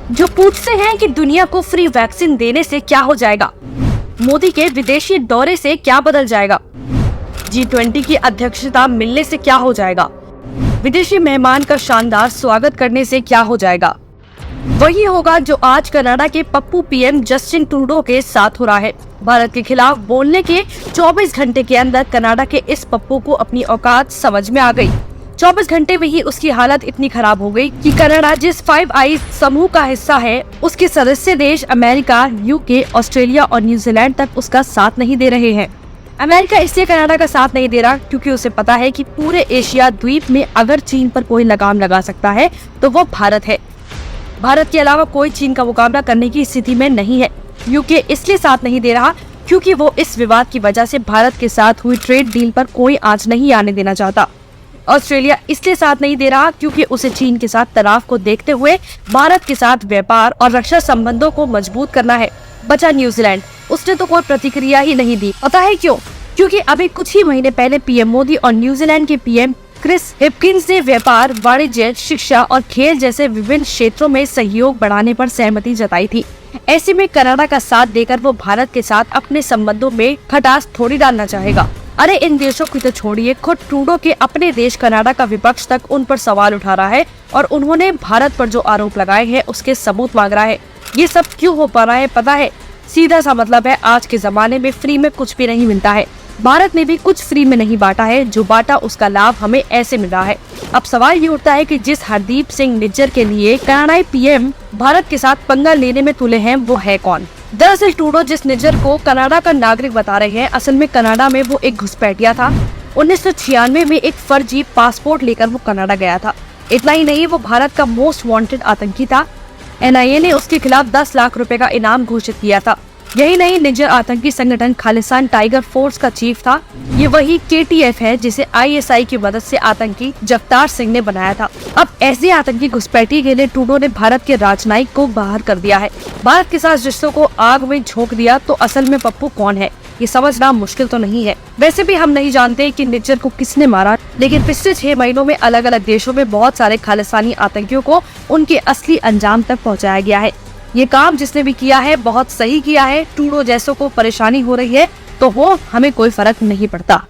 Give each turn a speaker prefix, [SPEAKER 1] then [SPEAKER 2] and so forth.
[SPEAKER 1] जो पूछते हैं कि दुनिया को फ्री वैक्सीन देने से क्या हो जाएगा, मोदी के विदेशी दौरे से क्या बदल जाएगा, G20 की अध्यक्षता मिलने से क्या हो जाएगा, विदेशी मेहमान का शानदार स्वागत करने से क्या हो जाएगा। वही होगा जो आज कनाडा के पप्पू पीएम जस्टिन ट्रूडो के साथ हो रहा है। भारत के खिलाफ बोलने के 24 घंटे के अंदर कनाडा के इस पप्पू को अपनी औकात समझ में आ गई। 24 घंटे में ही उसकी हालत इतनी खराब हो गई कि कनाडा जिस 5 आइज समूह का हिस्सा है, उसके सदस्य देश अमेरिका, यूके, ऑस्ट्रेलिया और न्यूजीलैंड तक उसका साथ नहीं दे रहे हैं। अमेरिका इसलिए कनाडा का साथ नहीं दे रहा क्योंकि उसे पता है कि पूरे एशिया द्वीप में अगर चीन पर कोई लगाम लगा सकता है तो वो भारत है। भारत के अलावा कोई चीन का मुकाबला करने की स्थिति में नहीं है। यूके इसलिए साथ नहीं दे रहा क्योंकि वो इस विवाद की वजह से भारत के साथ हुई ट्रेड डील पर कोई आंच नहीं आने देना चाहता। ऑस्ट्रेलिया इसलिए साथ नहीं दे रहा क्योंकि उसे चीन के साथ तनाव को देखते हुए भारत के साथ व्यापार और रक्षा संबंधों को मजबूत करना है। बचा न्यूजीलैंड, उसने तो कोई प्रतिक्रिया ही नहीं दी। पता है क्यों? क्योंकि अभी कुछ ही महीने पहले पीएम मोदी और न्यूजीलैंड के पीएम क्रिस हिपकिंस ने व्यापार, वाणिज्य, शिक्षा और खेल जैसे विभिन्न क्षेत्रों में सहयोग बढ़ाने पर सहमति जताई थी। ऐसे में कनाडा का साथ देकर वो भारत के साथ अपने संबंधों में खटास थोड़ी डालना चाहेगा। अरे इन देशों की तो छोड़िए, खुद ट्रूडो के अपने देश कनाडा का विपक्ष तक उन पर सवाल उठा रहा है और उन्होंने भारत पर जो आरोप लगाए हैं उसके सबूत मांग रहा है। ये सब क्यों हो पा रहा है पता है? सीधा सा मतलब है, आज के जमाने में फ्री में कुछ भी नहीं मिलता है। भारत ने भी कुछ फ्री में नहीं बांटा है, जो बांटा उसका लाभ हमें ऐसे मिल रहा है। अब सवाल ये उठता है कि जिस हरदीप सिंह निज्जर के लिए कनाडाई पीएम भारत के साथ पंगा लेने में तुले हैं, वो है कौन? दरअसल ट्रूडो जिस निज्जर को कनाडा का नागरिक बता रहे हैं, असल में कनाडा में वो एक घुसपैठिया था। 1996 में एक फर्जी पासपोर्ट लेकर वो कनाडा गया था। इतना ही नहीं, वो भारत का मोस्ट वांटेड आतंकी था। NIA ने उसके खिलाफ 10 लाख रुपए का इनाम घोषित किया था। यही नहीं, निज्जर आतंकी संगठन खालिस्तान टाइगर फोर्स का चीफ था। ये वही KTF है जिसे ISI की मदद से आतंकी जगतार सिंह ने बनाया था। अब ऐसे आतंकी घुसपैठी के लिए ट्रूडो ने भारत के राजनयिक को बाहर कर दिया है, भारत के साथ रिश्तों को आग में झोंक दिया। तो असल में पप्पू कौन है, ये समझना मुश्किल तो नहीं है। वैसे भी हम नहीं जानते कि निज्जर को किसने मारा, लेकिन पिछले 6 महीनों में अलग अलग देशों में बहुत सारे खालिस्तानी आतंकियों को उनके असली अंजाम तक पहुंचाया गया है। ये काम जिसने भी किया है बहुत सही किया है। ट्रूडो जैसों को परेशानी हो रही है तो वो हमें कोई फर्क नहीं पड़ता।